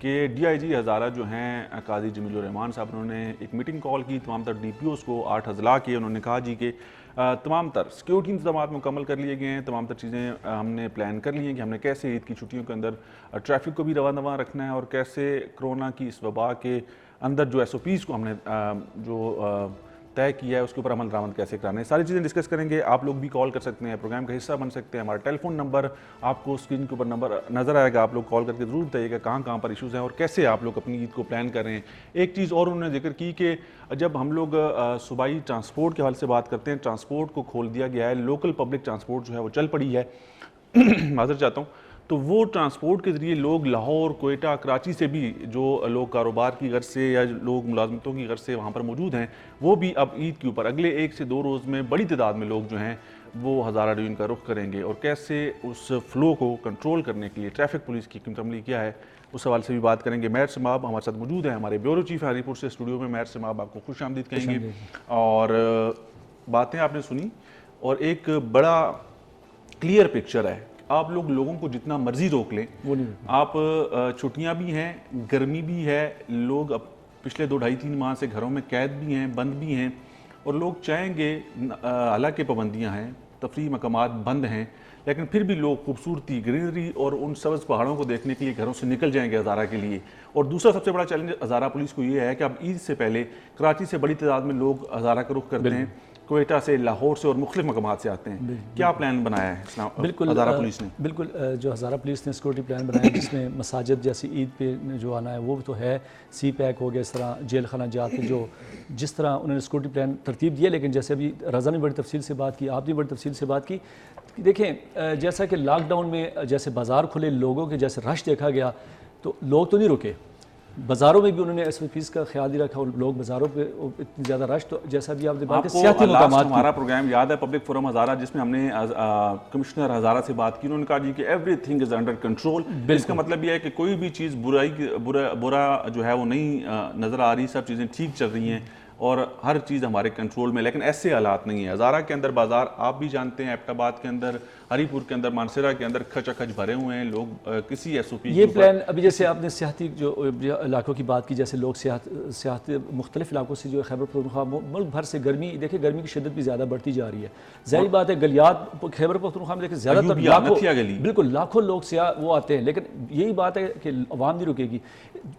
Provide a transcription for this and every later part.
کہ D I جی ہزارہ جو ہیں قاضی جمیل الرحمان صاحب، انہوں نے ایک میٹنگ کال کی تمام تر ڈی پی اوز کو 8 اضلاع کے. انہوں نے کہا جی کہ تمام تر سیکیورٹی انتظامات مکمل کر لیے گئے ہیں، تمام تر چیزیں ہم نے پلان کر لی ہیں کہ ہم نے کیسے عید کی چھٹیوں کے اندر ٹریفک کو بھی رواں رکھنا ہے، اور کیسے کرونا کی اس وبا کے اندر جو ایس او پیز کو ہم نے جو طے کیا ہے اس کے اوپر عمل درآمد کیسے کرانا ہے. ساری چیزیں ڈسکس کریں گے. آپ لوگ بھی کال کر سکتے ہیں، پروگرام کا حصہ بن سکتے ہیں. ہمارا ٹیلی فون نمبر آپ کو اسکرین کے اوپر نمبر نظر آئے گا. آپ لوگ کال کر کے ضرور بتائیے گا کہاں پر ایشوز ہیں اور کیسے آپ لوگ اپنی عید کو پلان کر رہے ہیں. ایک چیز اور انہوں نے ذکر کی کہ جب ہم لوگ صوبائی ٹرانسپورٹ کے حوالے سے بات کرتے ہیں، ٹرانسپورٹ کو کھول دیا گیا ہے، لوکل پبلک ٹرانسپورٹ جو ہے وہ چل پڑی ہے. معذرت چاہتا ہوں. تو وہ ٹرانسپورٹ کے ذریعے لوگ لاہور، کوئٹہ، کراچی سے بھی جو لوگ کاروبار کی غرض سے یا لوگ ملازمتوں کی غرض سے وہاں پر موجود ہیں، وہ بھی اب عید کے اوپر اگلے 1 سے 2 روز میں بڑی تعداد میں لوگ جو ہیں وہ ہزارہ ڈویژن کا رخ کریں گے. اور کیسے اس فلو کو کنٹرول کرنے کے لیے ٹریفک پولیس کی حکمت عملی کیا ہے، اس حوالے سے بھی بات کریں گے. مہر سماب ہمارے ساتھ موجود ہیں، ہمارے بیورو چیف ہری پور سے اسٹوڈیو میں. مہر سماب آپ کو خوش آمدید کہیں گے. اور باتیں آپ نے سنی اور ایک بڑا کلیئر پکچر ہے. آپ لوگوں کو جتنا مرضی روک لیں، آپ چھٹیاں بھی ہیں، گرمی بھی ہے، لوگ اب پچھلے 2-2.5-3 ماہ سے گھروں میں قید بھی ہیں، بند بھی ہیں، اور لوگ چاہیں گے، حالانکہ پابندیاں ہیں، تفریح مقامات بند ہیں، لیکن پھر بھی لوگ خوبصورتی، گرینری اور ان سبز پہاڑوں کو دیکھنے کے لیے گھروں سے نکل جائیں گے ہزارہ کے لیے. اور دوسرا سب سے بڑا چیلنج ہزارہ پولیس کو یہ ہے کہ اب عید سے پہلے کراچی سے بڑی تعداد میں لوگ ہزارہ کا رخ کرتے ہیں، کوئٹہ سے، لاہور سے اور مختلف مقامات سے آتے ہیں. کیا پلان بنایا ہے ہزارہ پولیس نے؟ بالکل، جو ہزارہ پولیس نے سیکورٹی پلان بنایا جس میں مساجد جیسی عید پہ جو آنا ہے وہ تو ہے، سی پیک ہو گیا، اس طرح جیل خانہ جات کے جو جس طرح انہوں نے سیکورٹی پلان ترتیب دیا. لیکن جیسے ابھی رضا نے بڑی تفصیل سے بات کی، آپ نے بڑی تفصیل سے بات کی. دیکھیں جیسا کہ لاک ڈاؤن میں جیسے بازار کھلے، لوگوں کے جیسے رش دیکھا گیا، تو لوگ تو نہیں رکے، بازاروں میں بھی انہوں نے ایس او پیز کا خیال ہی رکھا، اور لوگ بازاروں پہ اتنی زیادہ رش. تو جیسا بھی آپ نے بات کی سیاحتی مقامات، ہمارا پروگرام یاد ہے پبلک فورم ہزارہ، جس میں ہم نے کمشنر ہزارہ سے بات کی. انہوں نے کہا جی کہ everything is under control. اس کا مطلب یہ ہے کہ کوئی بھی چیز برا جو ہے وہ نہیں نظر آ رہی، سب چیزیں ٹھیک چل رہی ہیں اور ہر چیز ہمارے کنٹرول میں. لیکن ایسے حالات نہیں ہیں. ہزارہ کے اندر بازار آپ بھی جانتے ہیں، ایبٹ آباد کے اندر، ہری پور کے اندر، مانسیرہ کے اندر کھچا کھچ بھرے ہوئے ہیں لوگ. کسی ایس او پی یہ پلان ابھی جیسے آپ نے سیاحتی جو علاقوں کی بات کی، جیسے لوگ سیاحت مختلف علاقوں سے جو خیبر پختونخوا ملک بھر سے گرمی، دیکھیں گرمی کی شدت بھی زیادہ بڑھتی جا رہی ہے. ظاہری بات ہے گلیات خیبر پختونخوا میں دیکھیں زیادہ تر بالکل لاکھوں لوگ سیاح وہ آتے ہیں. لیکن یہی بات ہے کہ عوام نہیں رکے گی.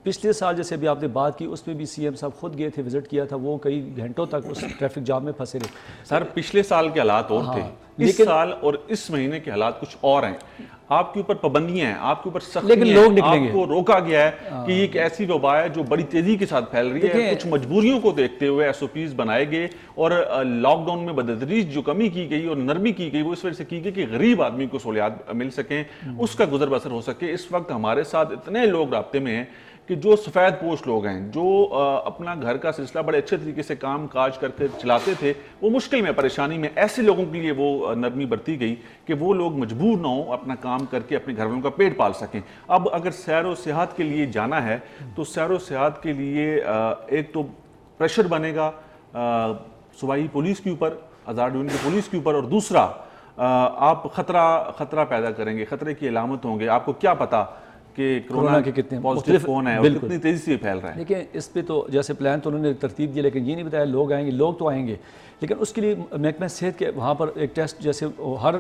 پچھلے سال جیسے ابھی آپ نے بات کی، اس میں بھی سی ایم صاحب خود گئے تھے، وزٹ کیا تھا، وہ کئی گھنٹوں تک اس ٹریفک جام میں پھنسے رہے. سر پچھلے سال کے حالات اور تھے، اس سال اور اس مہینے کے حالات کچھ اور ہیں. آپ کے اوپر پابندیاں ہیں، آپ کے اوپر سختیاں ہیں، آپ کو روکا گیا ہے کہ یہ ایک ایسی وبا ہے جو بڑی تیزی کے ساتھ پھیل رہی ہے. کچھ مجبوریوں کو دیکھتے ہوئے ایس او پیز بنائے گئے اور لاک ڈاؤن میں بتدریج جو کمی کی گئی اور نرمی کی گئی وہ اس وجہ سے کی گئی کہ غریب آدمی کو سہولیات مل سکیں، اس کا گزر بسر ہو سکے. اس وقت ہمارے ساتھ اتنے لوگ رابطے میں ہیں کہ جو سفید پوش لوگ ہیں، جو اپنا گھر کا سلسلہ بڑے اچھے طریقے سے کام کاج کر کے چلاتے تھے، وہ مشکل میں، پریشانی میں. ایسے لوگوں کے لیے وہ نرمی برتی گئی کہ وہ لوگ مجبور نہ ہوں، اپنا کام کر کے اپنے گھر والوں کا پیٹ پال سکیں. اب اگر سیر و سیاحت کے لیے جانا ہے تو سیر و سیاحت کے لیے ایک تو پریشر بنے گا صوبائی پولیس کے اوپر، ہزارہ ڈویژن کی پولیس کے اوپر، اور دوسرا آپ خطرہ پیدا کریں گے، خطرے کی علامت ہوں گے. آپ کو کیا پتا کہ کرونا کے کتنے پازیٹیو کون ہے اور کتنی تیزی سے پھیل رہا ہے. دیکھیں اس پہ تو جیسے پلان تو انہوں نے ترتیب دیا، لیکن یہ نہیں بتایا لوگ آئیں گے. لوگ تو آئیں گے، لیکن اس کے لیے محکمہ صحت کے وہاں پر ایک ٹیسٹ، جیسے ہر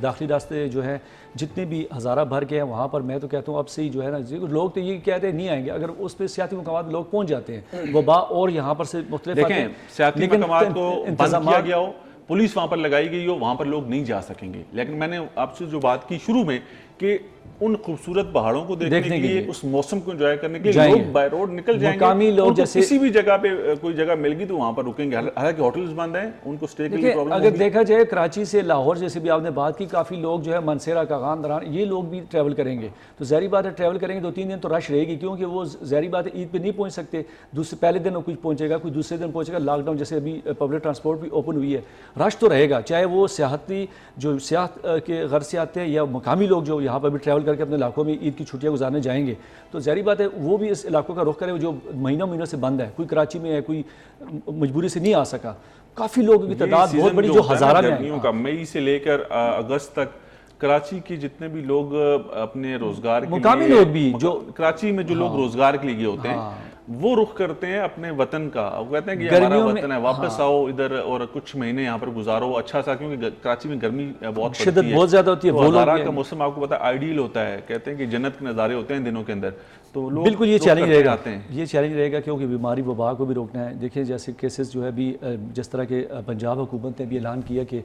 داخلی راستے جو ہے جتنے بھی ہزارہ بھر کے ہیں وہاں پر، میں تو کہتا ہوں اب سے ہی جو ہے نا، لوگ تو یہ کہتے ہیں نہیں آئیں گے. اگر اس پہ سیاحتی مقامات لوگ پہنچ جاتے ہیں، وبا اور یہاں پر سے مختلف دیکھیں سیاحتی مقامات کو بند کیا گیا ہو، پولیس وہاں پر لگائی گئی ہو، وہاں پر لوگ نہیں جا سکیں گے. لیکن میں نے آپ سے جو بات کی شروع میں کہ ان خوبصورت پہاڑوں کو دیکھنے کے لیے، اس موسم کو انجوائے کرنے کے لیے لوگ بائی روڈ نکل جائیں گے. مقامی لوگ جیسے کسی بھی جگہ پہ کوئی جگہ مل گئی تو وہاں پر رکیں گے. حالانکہ ہوٹلز بند ہیں، ان کو سٹے کے لیے پرابلم ہوگی. اگر دیکھا جائے کراچی سے لاہور جیسے بھی آپ نے بات کی، کافی لوگ جو ہے منسیرہ کاغان دران یہ لوگ بھی ٹریول کریں گے. تو ظاہری بات ہے ٹریول کریں گے 2-3 دن تو رش رہے گی، کیونکہ وہ ظاہری بات ہے عید پہ نہیں پہنچ سکتے. دوسرے پہلے دن کوئی پہنچے گا، کوئی دوسرے دن پہنچے گا. لاک ڈاؤن جیسے ابھی پبلک ٹرانسپورٹ بھی اوپن ہوئی ہے، رش تو رہے گا، چاہے وہ سیاحتی جو سیاحت کے غرض سے آتے ہیں یا مقامی لوگ جو یہاں پر بھی ٹریول کر کے اپنے علاقوں میں عید کی چھٹیاں گزارنے جائیں گے. تو ظاہری بات ہے وہ بھی اس علاقوں کا رخ کرے جو مہینوں سے بند ہے. کوئی کراچی میں ہے، کوئی مجبوری سے نہیں آ سکا. کافی لوگوں کی تعداد بہت بڑی جو ہزارہ میں گرمیوں کا مئی سے لے کر اگست تک کراچی کے جتنے بھی لوگ اپنے روزگار کے مقامی لیے لوگ بھی جو کراچی میں جو لوگ روزگار کے لیے گئے ہوتے ہیں وہ رخ کرتے ہیں اپنے وطن کا، وہ کہتے ہیں کہ یہ ہمارا وطن ہے، واپس آؤ ادھر اور کچھ مہینے یہاں پر گزارو اچھا سا، کیونکہ کراچی میں گرمی بہت شدت بہت زیادہ ہوتی ہے، تو وہ لوگ ہزارہ کا موسم آپ کو پتا ہے آئیڈیل ہوتا ہے، کہتے ہیں کہ جنت کے نظارے ہوتے ہیں ان دنوں کے اندر، تو لوگ بالکل یہ رخ چیلنج کرتے رہے گا، آتے ہیں۔ یہ چیلنج رہے گا کیونکہ بیماری وبا کو بھی روکنا ہے۔ دیکھیں جیسے کیسز جو ہے ابھی جس طرح کے پنجاب حکومت نے بھی اعلان کیا کہ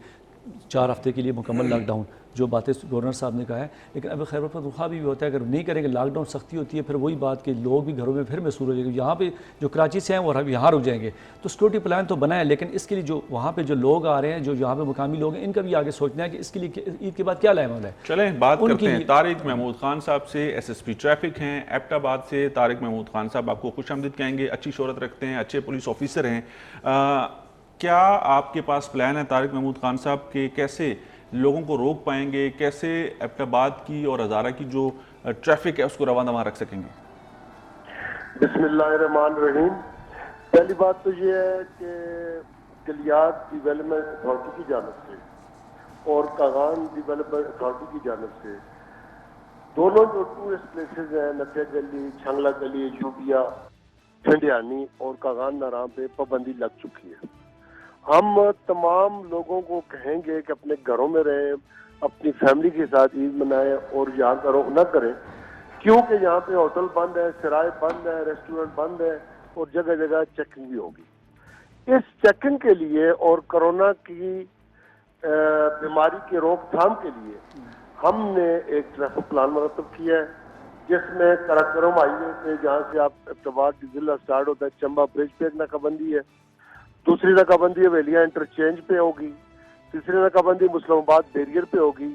4 ہفتے کے لیے مکمل لاک ڈاؤن، جو باتیں گورنر صاحب نے کہا ہے، لیکن اب خیبر پختونخوا بھی ہوتا ہے، اگر نہیں کریں گے لاک ڈاؤن سختی ہوتی ہے، پھر وہی بات کہ لوگ بھی گھروں میں پھر محسوس ہو جائیں گے، یہاں پہ جو کراچی سے ہیں وہ یہاں رک جائیں گے، تو سیکورٹی پلان تو بنا ہے، لیکن اس کے لیے جو وہاں پہ جو لوگ آ رہے ہیں، جو یہاں پہ مقامی لوگ ہیں، ان کا بھی آگے سوچنا ہے کہ اس کے لیے عید کے بعد کیا لائے عمل ہے۔ چلیں بات کرتے ہیں طارق محمود خان صاحب سے، ایس ایس پی ٹریفک ہیں ایبٹ آباد سے۔ طارق محمود خان صاحب آپ کو خوش آمدید کہیں گے، اچھی شہرت رکھتے ہیں، اچھے پولیس آفیسر ہیں، کیا آپ کے پاس پلان ہے طارق محمود خان صاحب کہ کیسے لوگوں کو روک پائیں گے، کیسے ایبٹ آباد کی اور ہزارہ کی جو ٹریفک ہے اس کو رواں دواں رکھ سکیں گے؟ بسم اللہ الرحمن الرحیم۔ پہلی بات تو یہ ہے کہ گلیات ڈیولپمنٹ اتھارٹی کی جانب سے اور کاغان ڈیولپمنٹ اتھارٹی کی جانب سے دونوں جو ٹورسٹ پلیسز ہیں، نتھیا گلی، چھنگلا گلی، یوبیا، ٹھنڈیانی اور کاغان نارام پہ پابندی لگ چکی ہے۔ ہم تمام لوگوں کو کہیں گے کہ اپنے گھروں میں رہیں، اپنی فیملی کے ساتھ عید منائیں اور یہاں کا رخ نہ کریں، کیونکہ یہاں پہ ہوٹل بند ہے، سرائے بند ہے، ریسٹورنٹ بند ہے اور جگہ جگہ چیکنگ بھی ہوگی۔ اس چیکنگ کے لیے اور کرونا کی بیماری کی روک تھام کے لیے ہم نے ایک ٹریفک پلان مرتب کیا ہے، جس میں کراکرم ہائی وے پہ جہاں سے آپ ابتباد کی ضلع سٹارٹ ہوتا ہے چمبا برج پہ ایک ناکہ بندی ہے، دوسری ناکہ بندی ویلیا انٹرچینج پہ ہوگی، تیسری ناکہ بندی مسلم آباد بیریئر پہ ہوگی،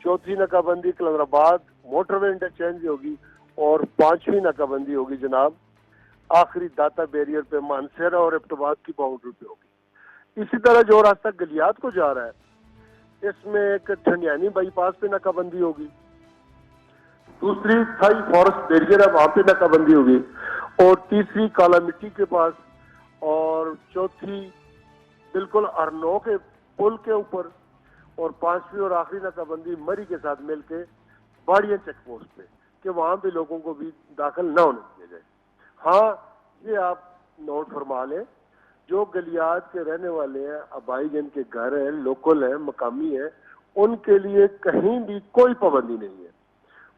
چوتھی ناکہ بندی کلندر آباد موٹر وے انٹرچینج پہ ہوگی، اور 5ویں ناکہ بندی ہوگی جناب آخری داتا بیریئر پہ مانسیرا اور ابتباد کی باؤنڈری پہ ہوگی۔ اسی طرح جو راستہ گلیات کو جا رہا ہے اس میں ایک ٹھنڈیانی بائی پاس پہ ناکہ بندی ہوگی، دوسری تھائی فارسٹ بیریئر ہے وہاں پہ ناکہ بندی ہوگی، اور تیسری کالا مٹی کے پاس، اور چوتھی بالکل ارنو کے پل کے اوپر، اور 5ویں اور آخری ناکہ بندی مری کے ساتھ مل کے باڑیاں چیک پوسٹ پہ، کہ وہاں بھی لوگوں کو بھی داخل نہ ہونے دیا جائے۔ ہاں یہ آپ نوٹ فرما لیں، جو گلیات کے رہنے والے ہیں، آبائی جن کے گھر ہیں، لوکل ہیں، مقامی ہیں، ان کے لیے کہیں بھی کوئی پابندی نہیں ہے،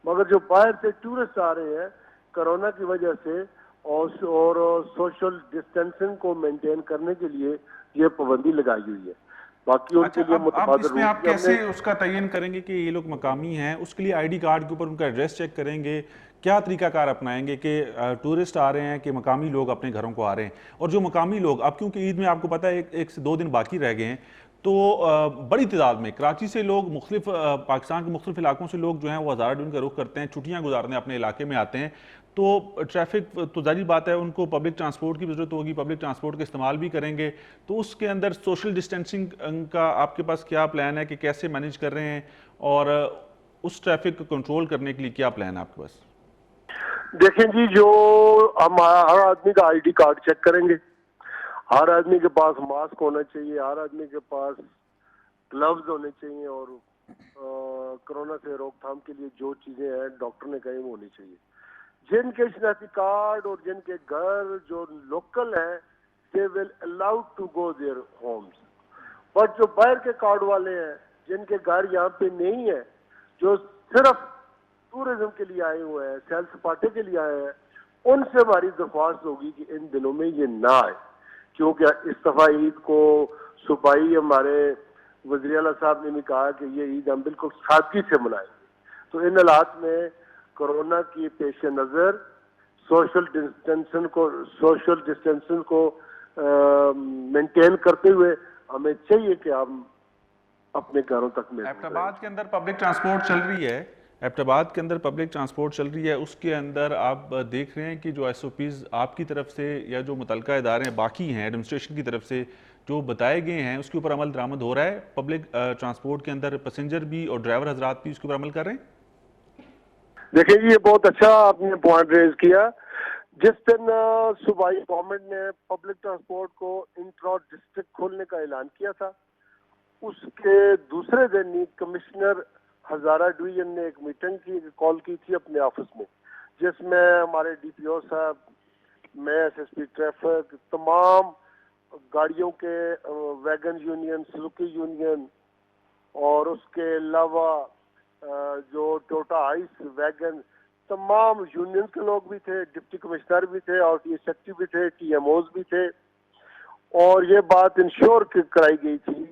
مگر جو باہر سے ٹورسٹ آ رہے ہیں کرونا کی وجہ سے اور سوشل ڈسٹینسنگ کو مینٹین کرنے کے لیے یہ پابندی لگائی ہوئی ہے۔ باقی ان کے لیے اب متبادل اس میں آپ روٹ بھی ہم نے کیسے اس کا تعین کریں گے کہ یہ لوگ مقامی ہیں؟ اس کے لیے آئی ڈی کارڈ کے اوپر ان کا ایڈریس چیک کریں گے، کیا طریقہ کار اپنائیں گے کہ ٹورسٹ آ رہے ہیں کہ مقامی لوگ اپنے گھروں کو آ رہے ہیں؟ اور جو مقامی لوگ اب کیونکہ عید میں آپ کو پتہ ہے 1 سے 2 دن باقی رہ گئے ہیں، تو بڑی تعداد میں کراچی سے لوگ مختلف پاکستان کے مختلف علاقوں سے لوگ جو ہیں وہ ہزارہ ڈیون کا رخ کرتے ہیں، چھٹیاں گزارنے اپنے علاقے میں آتے ہیں، تو ٹریفک تو ظاہری بات ہے ان کو پبلک ٹرانسپورٹ کی ضرورت ہوگی، پبلک ٹرانسپورٹ کا استعمال بھی کریں گے، تو اس کے اندر سوشل ڈسٹینسنگ کا آپ کے پاس کیا پلان ہے کہ کیسے مینیج کر رہے ہیں، اور اس ٹریفک کو کنٹرول کرنے کے لیے کیا پلان ہے آپ کے پاس؟ دیکھیں جی، جو ہم ہر آدمی کا آئی ڈی کارڈ چیک کریں گے، ہر آدمی کے پاس ماسک ہونا چاہیے، ہر آدمی کے پاس گلوز ہونے چاہیے، اور کرونا سے روک تھام کے لیے جو چیزیں ہیں ڈاکٹر نے کہیں وہ ہونی چاہیے۔ جن کے شناختی کارڈ اور جن کے گھر جو لوکل ہیں they will allowed to go their homes، but جو باہر کے کارڈ والے ہیں جن کے گھر یہاں پہ نہیں ہے، جو صرف ٹورزم کے لیے آئے ہوئے ہیں، سیل سپاٹے کے لیے آئے ہیں، ان سے ہماری درخواست ہوگی کہ ان دنوں میں یہ نہ آئے، کیونکہ اس دفعہ عید کو صوبائی ہمارے وزیر اعلیٰ صاحب نے بھی کہا کہ یہ عید ہم بالکل سادگی سے منائیں گے، تو ان حالات میں کرونا کی پیش نظر سوشل ڈسٹینسنگ کو مینٹین کرتے ہوئے ہمیں چاہیے کہ ہم اپنے گھروں تک میں ایبٹ آباد کے اندر پبلک ٹرانسپورٹ چل رہی ہے، ایبٹ آباد کے اندر پبلک ٹرانسپورٹ چل رہی ہے، اس کے اندر آپ دیکھ رہے ہیں کہ جو ایس او پیز آپ کی طرف سے یا جو متعلقہ ادارے باقی ہیں ایڈمنسٹریشن کی طرف سے جو بتائے گئے ہیں اس کے اوپر عمل درآمد ہو رہا ہے؟ پبلک ٹرانسپورٹ کے اندر پیسنجر بھی اور ڈرائیور حضرات بھی اس کے اوپر عمل کر رہے ہیں؟ دیکھیں جی، یہ بہت اچھا آپ نے پوائنٹ ریز کیا۔ جس دن صوبائی گورنمنٹ نے پبلک ٹرانسپورٹ کو انٹرا ڈسٹرکٹ کھولنے کا اعلان کیا تھا، اس کے دوسرے دن ہی کمشنر ہزارہ ڈویژن نے ایک میٹنگ کال کی تھی اپنے آفس میں، جس میں ہمارے ڈی پی او صاحب، میں ایس ایس پی ٹریفک، تمام گاڑیوں کے ویگن یونین، سزوکی یونین، اور اس کے علاوہ جو ٹوٹا آئس ویگن، تمام یونین کے لوگ بھی تھے، ڈپٹی کمشنر بھی تھے، اور ٹی سیکٹری بھی تھے، ٹی ایم اوز بھی تھے، اور یہ بات انشور کرائی گئی تھی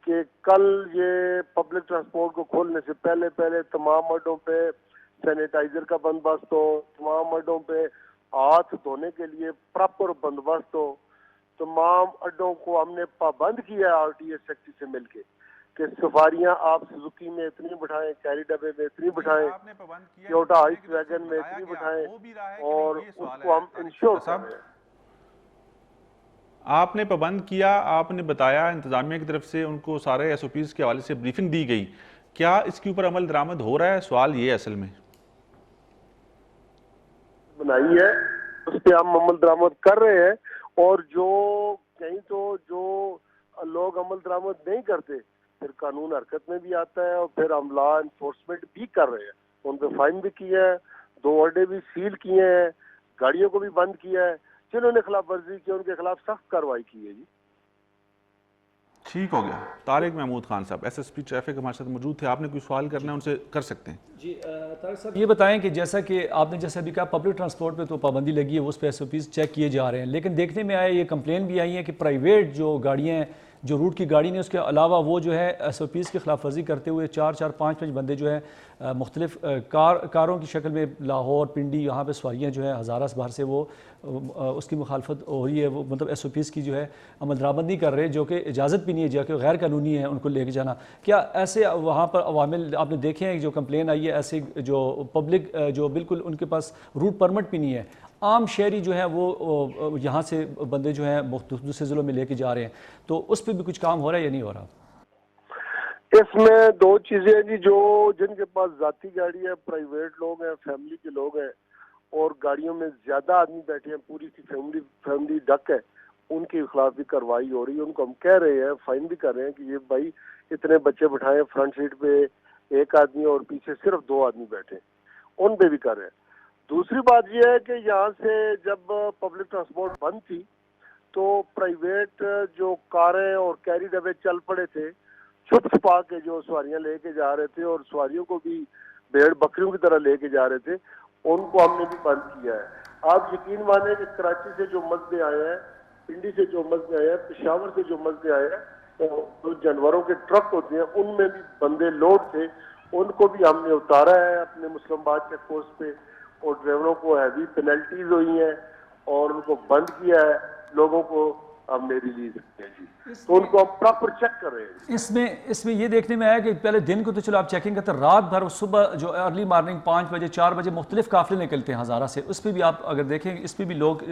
کہ کل یہ پبلک ٹرانسپورٹ کو کھولنے سے پہلے تمام اڈوں پہ سینیٹائزر کا بندوبست ہو، تمام اڈوں پہ ہاتھ دھونے کے لیے پراپر بندوبست ہو. تمام اڈوں کو ہم نے پابند کیا ہے آر ٹی ایس سیکٹری سے مل کے کہ سفاریاں آپ سزوکی میں اتنی بٹھائیں، کیری ڈبے میں اتنی بٹھائیں، ٹویوٹا آئس ویگن میں اتنی بٹھائیں، اور اس کو ہم انشور کر رہے ہیں. آپ نے پابند کیا، آپ نے بتایا انتظامیہ کی طرف سے ان کو سارے ایس او پیز کے حوالے سے بریفنگ دی گئی، کیا اس کے اوپر عمل درآمد ہو رہا ہے؟ سوال یہ ہے اصل میں بنائی ہے، اس پہ ہم عمل درآمد کر رہے ہیں، اور جو کہیں تو جو لوگ عمل درآمد نہیں کرتے پھر قانون حرکت میں بھی آتا ہے، اور پھر ہم لا انفورسمنٹ بھی کر رہے ہیں. ان پہ فائن بھی کیا ہے، 2 اڈے بھی سیل کیے ہیں، گاڑیوں کو بھی بند کیا ہے، جنہوں نے خلاف ورزی کی ان کے خلاف سخت کارروائی کی ہے. جی ٹھیک ہو گیا. Tariq Mahmood Khan Sahab S S P traffic ہمارے ساتھ موجود تھے، آپ نے کوئی سوال کرنا ہے ان سے کر سکتے ہیں. جی طارق صاحب یہ بتائیں کہ جیسا کہ آپ نے جیسے ابھی کہا پبلک ٹرانسپورٹ پہ تو پابندی لگی ہے، اس پہ ایس او پیز چیک کیے جا رہے ہیں، لیکن دیکھنے میں آیا یہ کمپلین بھی آئی ہے کہ پرائیویٹ جو گاڑیاں ہیں، جو روٹ کی گاڑی نے، اس کے علاوہ وہ جو ہے ایس او پیز کی خلاف ورزی کرتے ہوئے 4 5 بندے جو ہے مختلف کاروں کی شکل میں لاہور، پنڈی، یہاں پہ سواریاں جو ہے ہزارہ سے باہر سے وہ اس کی مخالفت ہو رہی ہے، وہ مطلب ایس او پیز کی جو ہے عمل درآمد نہیں کر رہے، جو کہ اجازت بھی نہیں ہے، جو کہ غیر قانونی ہے ان کو لے کے جانا. کیا ایسے وہاں پر عوامل آپ نے دیکھے ہیں جو کمپلین آئی ہے، ایسے جو پبلک جو بالکل ان کے پاس روٹ پرمٹ بھی نہیں ہے، عام شہری جو ہے وہ یہاں سے بندے جو ہیں دوسرے ضلعوں میں لے کے جا رہے ہیں، تو اس پہ بھی کچھ کام ہو رہا ہے یا نہیں ہو رہا؟ اس میں 2 چیزیں ہیں جی. جو جن کے پاس ذاتی گاڑی ہے، پرائیویٹ لوگ ہیں، فیملی کے لوگ ہیں، اور گاڑیوں میں زیادہ آدمی بیٹھے ہیں، پوری کی فیملی ڈک ہے، ان کے خلاف بھی کارروائی ہو رہی ہے. ان کو ہم کہہ رہے ہیں، فائن بھی کر رہے ہیں کہ یہ بھائی اتنے بچے بٹھائیں، فرنٹ سیٹ پہ 1 آدمی اور پیچھے صرف 2 آدمی بیٹھے، ان پہ بھی کر رہے ہیں. دوسری بات یہ ہے کہ یہاں سے جب پبلک ٹرانسپورٹ بند تھی تو پرائیویٹ جو کاریں اور کیری ڈبے چل پڑے تھے، چھپ چھپا کے جو سواریاں لے کے جا رہے تھے، اور سواریوں کو بھی بھیڑ بکریوں کی طرح لے کے جا رہے تھے، ان کو ہم نے بھی بند کیا ہے. آپ یقین مانیں کہ کراچی سے جو مزدے آئے ہیں، پنڈی سے جو مزدے آئے ہیں، پشاور سے جو مزدے آئے ہیں، جو جانوروں کے ٹرک ہوتے ہیں ان میں بھی بندے لوڈ تھے، ان کو بھی ہم نے اتارا ہے اپنے مسلم آباد چیک پوسٹ پہ، اور ڈرائیوروں کو ہیوی پینلٹیز ہوئی ہیں اور ان کو بند کیا ہے، لوگوں کو ہم نے ریلیز کیا جی. تو ان کو ہم پراپر چیک کر رہے ہیں. اس میں یہ دیکھنے میں آیا کہ پہلے دن کو تو چلو آپ چیکنگ کرتے ہیں، رات بھر صبح جو ارلی مارننگ 5 بجے 4 بجے مختلف قافلے نکلتے ہیں ہزارہ سے، اس پہ بھی آپ اگر دیکھیں اس پہ بھی لوگ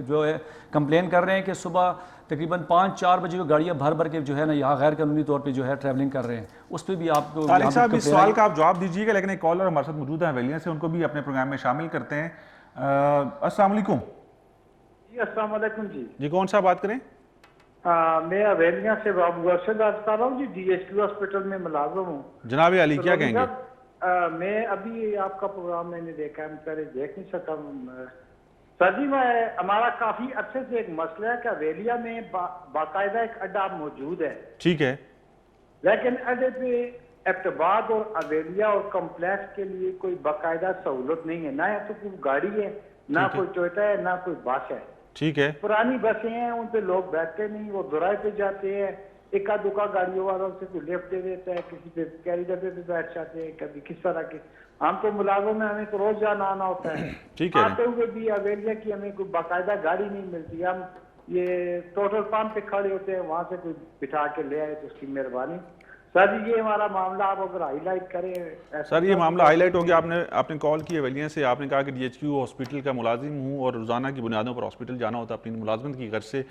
جو ہے کمپلین کر رہے ہیں کہ صبح تقریباً 5-4 بجے جو گاڑیاں بھر کے جو ہے نا یہاں غیر قانونی طور پہ جو ہے ٹریولنگ کر رہے ہیں، اس پہ بھی آپ کو طارق صاحب اس سوال کا آپ جواب دیجیے گا، لیکن ایک کالر ہمارے ساتھ موجود ہیں حویلیاں سے، ان کو بھی اپنے پروگرام میں شامل کرتے ہیں. السلام علیکم. جی السلام علیکم. جی کون صاحب بات کریں؟ میں اویلیاں سے مبشر بات کر رہا ہوں جی، ڈی ایچ کیو ہاسپٹل میں ملازم ہوں. جناب علی کیا کہیں گے؟ میں ابھی آپ کا پروگرام میں نے دیکھا ہے، پہلے دیکھ نہیں سکا. سر جی ہمارا کافی عرصے سے ایک مسئلہ ہے کہ اویلیا میں باقاعدہ ایک اڈا موجود ہے، ٹھیک ہے، لیکن اڈے پہ ابتباد اور اویلیا اور کمپلیکس کے لیے کوئی باقاعدہ سہولت نہیں ہے، نہ تو کوئی گاڑی ہے، نہ کوئی ٹویوٹا ہے، نہ کوئی بس ہے. ٹھیک ہے، پرانی بسیں ہیں، ان پہ لوگ بیٹھتے نہیں، وہ دورائے پہ جاتے ہیں، اکا دکا گاڑیوں والوں سے کوئی لفٹ دے دیتا ہے، کسی پہ کیری ڈبے پہ بیٹھ جاتے ہیں، کبھی کس طرح کے. ہم تو ملازم ہیں، ہمیں تو روز جانا آنا ہوتا ہے. ٹھیک ہے، آتے ہوئے بھی اویلیا کی ہمیں کوئی باقاعدہ گاڑی نہیں ملتی. ہم یہ ٹوٹل پمپ پہ کھڑے ہوتے ہیں، وہاں سے کوئی بٹھا کے لے آئے تو اس کی مہربانی. سر جی یہ ہمارا معاملہ آپ اگر ہائی لائٹ کریں. سر یہ معاملہ ہائی لائٹ ہو گیا. آپ نے کال کی حویلیاں سے، آپ نے کہا کہ ڈی ایچ کیو ہاسپٹل کا ملازم ہوں اور روزانہ کی بنیادوں پر ہاسپٹل جانا ہوتا ہے اپنی ملازمت کی غرض سے.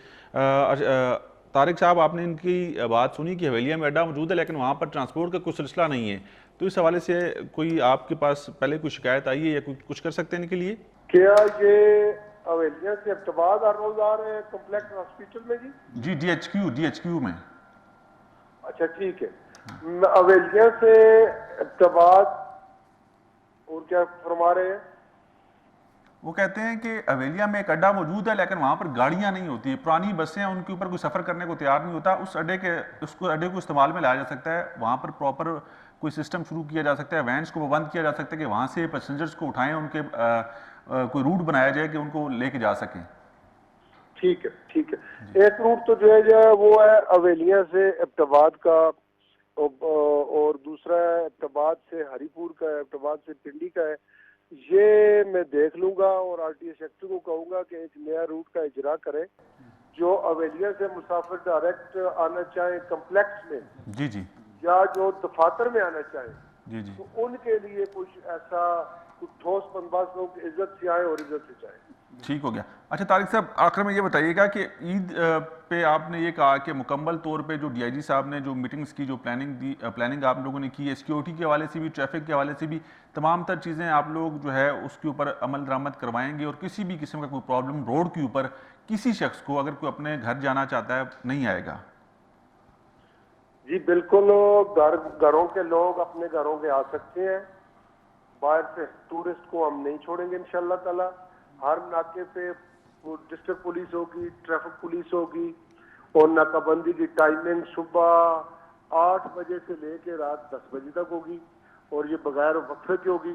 طارق صاحب آپ نے ان کی بات سنی کہ حویلیہ میں اڈا موجود ہے لیکن وہاں پر ٹرانسپورٹ کا کوئی سلسلہ نہیں ہے، تو اس حوالے سے کوئی آپ کے پاس پہلے کوئی شکایت آئی ہے یا کچھ کر سکتے ہیں ان کے لیے؟ کیا یہ حویلیاں سے ابتباد ہر روز آ رہے ہیں کمپلیکس ہاسپٹل میں جی؟ جی ڈی ایچ کیو میں. اچھا ٹھیک ہے. اویلیاں سے ابتباد اور کیا فرما رہے ہیں؟ وہ کہتے ہیں کہ اویلیا میں ایک اڈا موجود ہے لیکن وہاں پر گاڑیاں نہیں ہوتی، پرانی بسیں ہیں، ان کے اوپر کوئی سفر کرنے کو تیار نہیں ہوتا، اس اڈے کو استعمال میں لایا جا سکتا ہے، وہاں پر پراپر کوئی سسٹم شروع کیا جا سکتا ہے، وینس کو پابند کیا جا سکتا ہے کہ وہاں سے پیسنجرز کو اٹھائیں، ان کے کوئی روٹ بنایا جائے کہ ان کو لے کے جا سکیں۔ ٹھیک ہے ٹھیک ہے، ایک روٹ تو جو ہے وہ ہے اویلیاں سے ابتباد کا، اور دوسرا ہے ابتباد سے ہری پور کا ہے، ابتباد سے پنڈی کا ہے۔ یہ میں دیکھ لوں گا اور آر ٹی ایس سیکٹر کو کہوں گا کہ ایک نیا روٹ کا اجرا کرے، جو اویلیاں سے مسافر ڈائریکٹ آنا چاہیں کمپلیکس میں جی جی یا جو دفاتر میں آنا چاہیں جی جی تو ان کے لیے کچھ ایسا ٹھوس بندوبست ہو کہ عزت سے آئیں اور عزت سے جائیں۔ ٹھیک ہو گیا۔ اچھا طارق صاحب، آخر میں یہ بتائیے گا کہ عید پہ آپ نے یہ کہا کہ مکمل طور پہ جو ڈی آئی جی صاحب نے جو میٹنگز کی، جو پلاننگ آپ لوگوں نے کی ہے، سیکیورٹی کے حوالے سے بھی، ٹریفک کے حوالے سے بھی، تمام تر چیزیں آپ لوگ جو ہے اس کے اوپر عمل درآمد کروائیں گے، اور کسی بھی قسم کا کوئی پرابلم روڈ کے اوپر کسی شخص کو اگر کوئی اپنے گھر جانا چاہتا ہے نہیں آئے گا؟ جی بالکل، گھروں کے لوگ اپنے گھروں کے آ سکتے ہیں، باہر سے ٹورسٹ کو ہم نہیں چھوڑیں گے انشاءاللہ تعالی۔ ہر ناکے پہ ڈسٹرکٹ پولیس ہوگی، ٹریفک پولیس ہوگی، اور ناکہ بندی کی ٹائمنگ صبح 8 بجے سے لے کے رات 10 بجے تک ہوگی، اور یہ بغیر وقفے کی ہوگی۔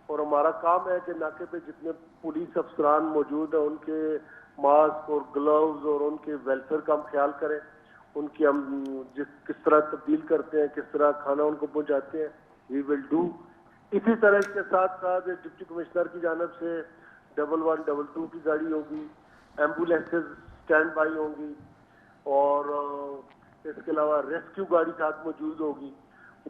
اور ہمارا کام ہے کہ ناکے پہ جتنے پولیس افسران موجود ہیں ان کے ماسک اور گلوز اور ان کے ویلفیئر کا ہم خیال کریں، ان کی ہم کس طرح تبدیل کرتے ہیں، کس طرح کھانا ان کو پہنچاتے ہیں، وی ول ڈو۔ اسی طرح اس کے ساتھ ساتھ ڈپٹی کمشنر کی جانب سے 1122 کی گاڑی ہوگی، ایمبولینسز اسٹینڈ بائی ہوں گی، اور اس کے علاوہ ریسکیو گاڑی ساتھ موجود ہوگی،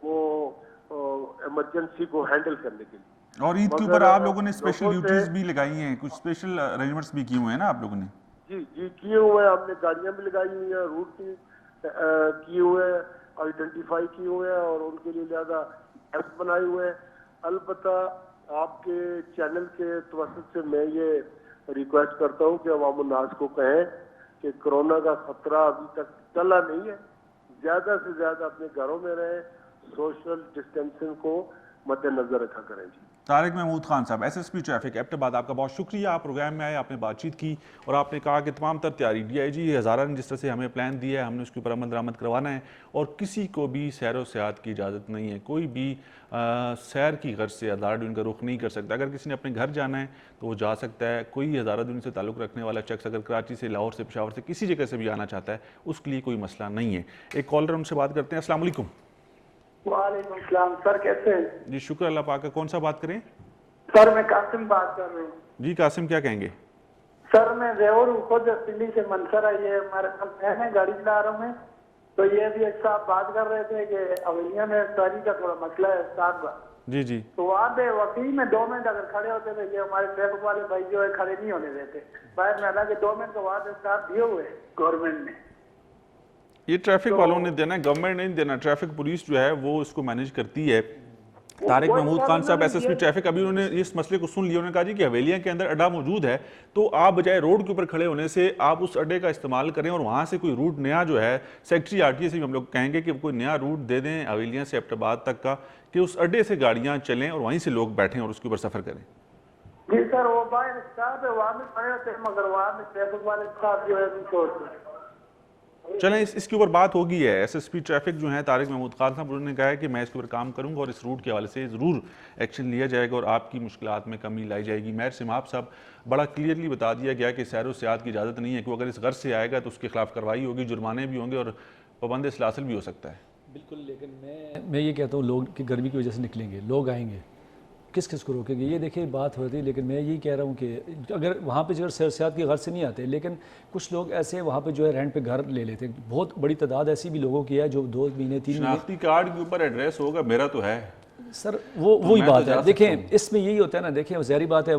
وہ ایمرجنسی کو ہینڈل کرنے کے لیے۔ اور عید کے اوپر آپ لوگوں نے اسپیشل ڈیوٹیز بھی لگائی ہیں، کچھ اسپیشل ارینجمنٹس بھی کیے ہوئے ہیں نا آپ لوگوں نے؟ جی جی کیے ہوئے ہیں، ہم نے گاڑیاں بھی لگائی ہوئی ہیں، روٹ بھی کیے ہوئے ہیں، آئیڈینٹیفائی کیے ہوئے ہیں، اور ان کے لیے زیادہ ایپس بنائے ہوئے ہیں۔ البتہ آپ کے چینل کے توسط سے میں یہ ریکویسٹ کرتا ہوں کہ عوام الناس کو کہیں کہ کرونا کا خطرہ ابھی تک ٹلا نہیں ہے، زیادہ سے زیادہ اپنے گھروں میں رہیں، سوشل ڈسٹینسنگ کو مد نظر رکھا کریں۔ جی Tariq Mahmood Khan Sahab, S S P traffic Abbottabad, آپ کا بہت شکریہ، آپ پروگرام میں آئے، آپ نے بات چیت کی اور آپ نے کہا کہ تمام تر تیاری ڈی آئی جی ہزارہ نے جس طرح سے ہمیں پلان دیا ہے، ہم نے اس کے اوپر عمل درآمد کروانا ہے، اور کسی کو بھی سیر و سیاحت کی اجازت نہیں ہے، کوئی بھی سیر کی غرض سے ہزارہ ڈوین کا رخ نہیں کر سکتا۔ اگر کسی نے اپنے گھر جانا ہے تو وہ جا سکتا ہے، کوئی ہزارہ ڈوین سے تعلق رکھنے والا شخص اگر کراچی سے، لاہور سے، پشاور سے، کسی جگہ سے بھی آنا چاہتا ہے اس کے لیے کوئی مسئلہ نہیں ہے۔ ایک کالر ان سے بات کرتے ہیں۔ السلام علیکم۔ وعلیکم السلام سر، کیسے ہیں؟ جی شکر اللہ پاک کا، کون سا بات کریں؟ سر میں قاسم بات کر رہا ہوں۔ جی قاسم، کیا کہیں گے؟ سر میں ریور ہوں، خود دلی سے منصر ہے، یہ ہمارے ساتھ میں گاڑی چلا رہا ہوں میں، تو یہ بھی ایک صاحب بات کر رہے تھے کہ اولیاء میں افطاری کا تھوڑا مسئلہ ہے استاد کا، جی جی تو وہاں پہ وقتی میں 2 منٹ اگر کھڑے ہوتے تھے، یہ ہمارے ٹریفک والے بھائی جو ہے کھڑے نہیں ہونے دیتے باہر میں، حالانکہ 2 منٹ تو وہاں پہ استاد دیے ہوئے گورنمنٹ نے۔ یہ ٹریفک والوں نے دینا ہے، گورنمنٹ نہیں دینا، ٹریفک پولیس جو ہے وہ اس کو مینیج کرتی ہے۔ Tariq Mahmood Khan Sahab S S P traffic, ابھی انہوں نے اس مسئلے کو سن لیا، انہوں نے کہا جی کہ حویلیاں کے اندر اڈا موجود ہے، تو آپ بجائے روڈ کے اوپر کھڑے ہونے سے آپ اس اڈے کا استعمال کریں اور وہاں سے کوئی روٹ نیا جو ہے، سیکٹری آر ٹی اے سے بھی ہم لوگ کہیں گے کہ کوئی نیا روٹ دے دیں حویلیاں سے ایبٹ آباد تک کا، کہ اس اڈے سے گاڑیاں چلیں اور وہیں سے لوگ بیٹھیں اور اس کے اوپر سفر کریں۔ جی سر، وہ باہر اسٹاف ہے وہاں میں کھڑے ہوتے ہیں، مگر وہاں میں ٹریفک والے اسٹاف جو ہے نہیں چھوڑتے۔ چلیں اس کے اوپر بات ہوگی ہے، ایس ایس پی ٹریفک جو ہیں طارق محمود خان صاحب، انہوں نے کہا ہے کہ میں اس کے اوپر کام کروں گا اور اس روٹ کے حوالے سے ضرور ایکشن لیا جائے گا اور آپ کی مشکلات میں کمی لائی جائے گی۔ مہر سماب صاحب، بڑا کلیئرلی بتا دیا گیا کہ سیر و سیاحت کی اجازت نہیں ہے، کہ اگر اس غرض سے آئے گا تو اس کے خلاف کارروائی ہوگی، جرمانے بھی ہوں گے اور پابند سلاسل بھی ہو سکتا ہے۔ بالکل، لیکن میں یہ کہتا ہوں لوگ کہ گرمی کی وجہ سے نکلیں گے، لوگ آئیں گے، کس کس کو روکیں گے؟ یہ دیکھیں بات ہوتی ہے، لیکن میں یہی کہہ رہا ہوں کہ اگر وہاں پہ جو سیر سیاحت کی غرض سے نہیں آتے، لیکن کچھ لوگ ایسے وہاں پہ جو ہے رینٹ پہ گھر لے لیتے، بہت بڑی تعداد ایسی بھی لوگوں کی ہے جو 2 مہینے 3 مہینے۔ شناختی کارڈ کے اوپر ایڈریس ہوگا، میرا تو ہے سر وہی میں تو بات جا ہے، سکتا دیکھیں ہوں۔ اس میں یہی ہوتا ہے نا، دیکھیں ظاہری بات ہے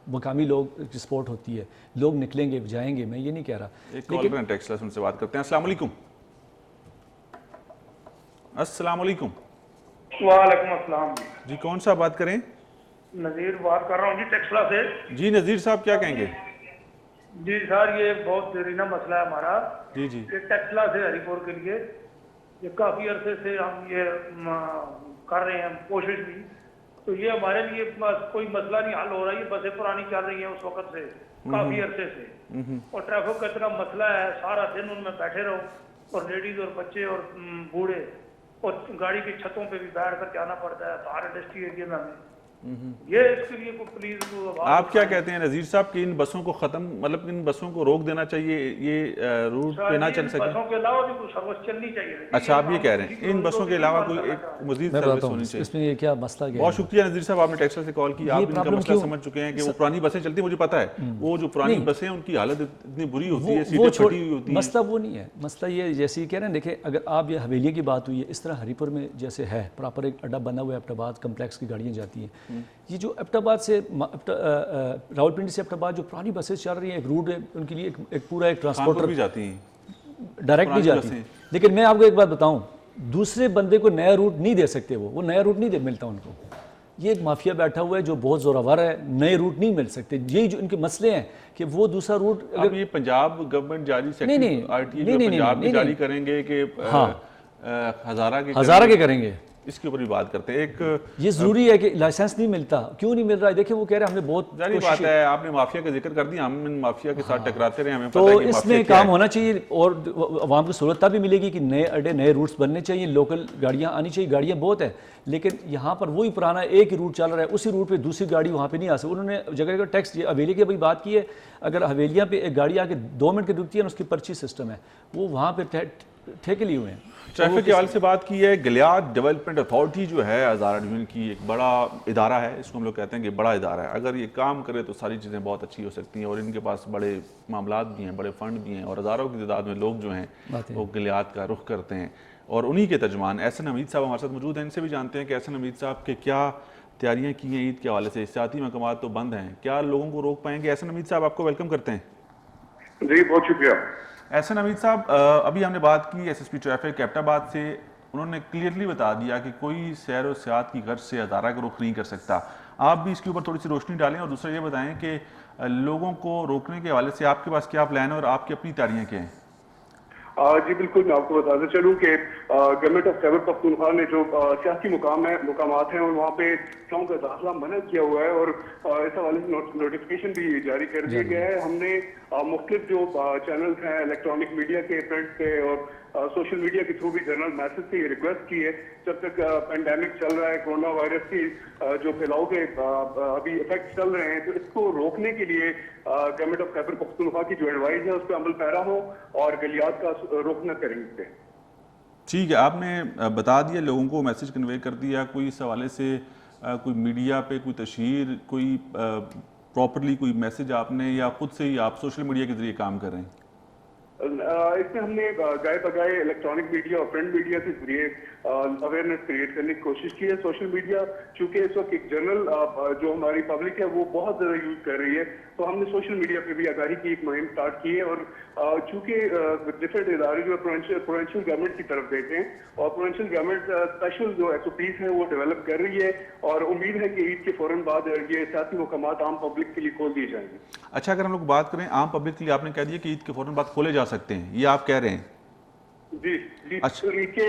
مقامی لوگ کی سپورٹ ہوتی ہے، لوگ نکلیں گے جائیں گے، میں یہ نہیں کہہ رہا۔ ایک کال پر ٹیکسٹ ان سے بات کرتے ہیں۔ السلام علیکم۔ السلام علیکم۔ وعلیکم السلام جی کون سا بات کریں؟ نذیر بات کر رہا ہوں جی ٹیکسلا سے۔ جی نذیر صاحب کیا کہیں گے؟ جی سر، یہ بہت دیرینہ مسئلہ ہے ہمارا، جی جی یہ ٹیکسلا سے ہری پور کے لیے یہ کافی عرصے سے ہم یہ کر رہے ہیں کوشش بھی. تو یہ ہمارے لیے کوئی مسئلہ نہیں حل ہو رہا ہے. بسیں پرانی چل رہی ہیں اس وقت سے کافی عرصے سے, اور ٹریفک کا اتنا مسئلہ ہے, سارا دن ان میں بیٹھے رہو, اور لیڈیز اور بچے اور بوڑھے, اور گاڑی کی چھتوں پہ بھی بیٹھ کر جانا پڑتا ہے باہر انڈسٹری ایریا میں ہمیں. یہ اس کے لیے پلیز آپ کیا کہتے ہیں نذیر صاحب کہ ان بسوں کو ختم, مطلب ان بسوں کو روک دینا چاہیے, یہ روٹ پہ نہ چل سکے؟ بسوں کے علاوہ بھی کوئی سروس چلنی چاہیے. اچھا, آپ یہ کہہ رہے ہیں ان بسوں کے علاوہ کوئی ایک مزید سروس ہونی چاہیے. اس میں یہ کیا مسئلہ کیا ہے؟ بہت شکریہ نذیر صاحب, آپ نے ٹیکسلا سے کال کی. آپ ان کا مسئلہ سمجھ چکے ہیں کہ وہ پرانی بسیں چلتی ہیں, مجھے پتا ہے وہ جو پرانی بسیں ان کی حالت اتنی بری ہوتی ہے, سیٹیں پھٹی ہوئی ہوتی ہیں. مسئلہ وہ نہیں ہے, مسئلہ یہ جیسے یہ کہہ رہے ہیں, دیکھیں اگر آپ یہ حویلیے کی بات ہوئی ہے, اس طرح ہری پور میں جیسے ہے پراپر ایک اڈا بنا ہوا ہے, ایبٹ آباد کمپلیکس کی گاڑیاں جاتی ہیں. یہ جو ایبٹ آباد سے راولپنڈی سے ایبٹ آباد جو پرانی بسیں چل رہی ہیں, ایک روٹ ہے ان کے لیے, ایک پورا ایک ٹرانسپورٹر بھی جاتی ہیں, ڈائریکٹ بھی جاتی ہیں. لیکن میں آپ کو ایک بات بتاؤں, دوسرے بندے کو نیا روٹ نہیں دے سکتے, وہ نیا روٹ نہیں ملتا ان کو. یہ ایک مافیا بیٹھا ہوا ہے جو بہت زوراور ہے, نئے روٹ نہیں مل سکتے. یہی جو ان کے مسئلے ہیں کہ وہ دوسرا روٹ اب یہ پنجاب گورنمنٹ جاری سیکٹری آر ٹی جو پنجاب میں جاری کریں گے کہ ہزارہ کے کریں گے, اس کے اوپر بھی بات کرتے ہیں. ایک یہ ضروری ہے کہ لائسنس نہیں ملتا, کیوں نہیں مل رہا ہے؟ دیکھیں وہ کہہ رہے ہیں ہم نے بہت ظاہر بات ہے, آپ نے مافیا کا ذکر کر دیا, ہم ان مافیا کے ساتھ ٹکراتے رہے, ہمیں تو پتہ ہے کہ اس میں کام ہونا چاہیے, اور عوام کو سہولت تب بھی ملے گی کہ نئے اڈے نئے روٹس بننے چاہیے, لوکل گاڑیاں آنی چاہیے. گاڑیاں بہت ہیں لیکن یہاں پر وہی پرانا ایک ہی روٹ چل رہا ہے, اسی روٹ پہ دوسری گاڑی وہاں پہ نہیں آ سکتی. انہوں نے جگہ جگہ ٹیکس, حویلی کی ابھی بات کی ہے, اگر حویلیاں پہ ایک گاڑی آ کے 2 منٹ کی رکتی ہے, اس کی پرچی سسٹم ہے, وہ وہاں پہ ٹھیکے لیے ہوئے ہیں. ٹریفک کے حوالے سے بات کی ہے. گلیاد ڈیولپمنٹ اتھارٹی جو ہے ہزارہ ڈویژن کی ایک بڑا ادارہ ہے, اس کو ہم لوگ کہتے ہیں کہ بڑا ادارہ ہے. اگر یہ کام کرے تو ساری چیزیں بہت اچھی ہو سکتی ہیں, اور ان کے پاس بڑے معاملات بھی ہیں, بڑے فنڈ بھی ہیں, اور ہزاروں کی تعداد میں لوگ جو ہیں وہ گلیاد کا رخ کرتے ہیں. اور انہی کے ترجمان احسن حمید صاحب ہمارے ساتھ موجود ہیں. ان سے بھی جانتے ہیں کہ احسن حمید صاحب کے کیا تیاریاں کی ہیں عید کے حوالے سے. سیاحتی مقامات تو بند ہیں, کیا لوگوں کو روک پائیں گے؟ احسن حمید صاحب آپ کو ویلکم کرتے ہیں. جی بہت شکریہ. احسن حمید صاحب, ابھی ہم نے بات کی S S P traffic Abbottabad سے, انہوں نے کلیئرلی بتا دیا کہ کوئی سیر و سیاحت کی غرض سے ہزارہ کا رخ نہیں کر سکتا. آپ بھی اس کے اوپر تھوڑی سی روشنی ڈالیں, اور دوسرا یہ بتائیں کہ لوگوں کو روکنے کے حوالے سے آپ کے پاس کیا پلان ہے اور آپ کی اپنی تیاریاں کیا ہیں؟ جی بالکل, میں آپ کو بتاتا چلوں کہ گورنمنٹ آف خیبر پختونخوا نے جو سیاسی مقامات ہیں اور وہاں پہ فلموں کا داخلہ منع کیا ہوا ہے, اور اس حوالے سے نوٹیفکیشن بھی جاری کر دیا گیا ہے. ہم نے مختلف جو چینلز ہیں الیکٹرانک میڈیا کے پرنٹ پہ اور سوشل میڈیا کے تھرو بھی جنرل میسج سے یہ ریکویسٹ کی ہے, جب تک پینڈیمک چل رہا ہے, کورونا وائرس کی جو پھیلاؤ کے ابھی افیکٹ چل رہے ہیں, تو اس کو روکنے کے لیے گورنمنٹ آف خیبر پختونخوا کی جو ایڈوائز ہے اس پہ عمل پیرا ہو اور گلیات کا رخ نہ کریں اس پہ. ٹھیک ہے, آپ نے بتا دیا, لوگوں کو میسج کنوے کر دیا. کوئی اس حوالے سے کوئی میڈیا پہ کوئی تشہیر, کوئی پراپرلی کوئی میسج آپ نے, یا خود سے ہی آپ سوشل میڈیا کے ذریعے کام کر رہے ہیں؟ اس میں ہم نے گائے بگائے الیکٹرانک میڈیا اور پرنٹ میڈیا کے ذریعے اویئرنیس کریٹ کرنے کی کوشش کی ہے. سوشل میڈیا چونکہ اس وقت ایک جنرل جو ہماری پبلک ہے وہ بہت زیادہ یوز کر رہی ہے, تو ہم نے سوشل میڈیا پہ بھی آگاہی کی ایک مہم اسٹارٹ کی ہے. اور چونکہ ڈفرینٹ ادارے جو پروونشل گورنمنٹ کی طرف دیتے ہیں, اور پروونشل گورنمنٹ اسپیشل جو ایس او پیز ہیں وہ ڈیولپ کر رہی ہے, اور امید ہے کہ عید کے فوراً بعد یہ سیاسی مقامات عام پبلک کے لیے کھول دیے جائیں گے. اچھا, اگر ہم لوگ بات کریں عام پبلک کے لیے, آپ نے کہہ دیا کہ عید کے فوراً بعد کھولے جا سکتے ہیں, یہ آپ کہہ رہے ہیں؟ جی جی, عید کے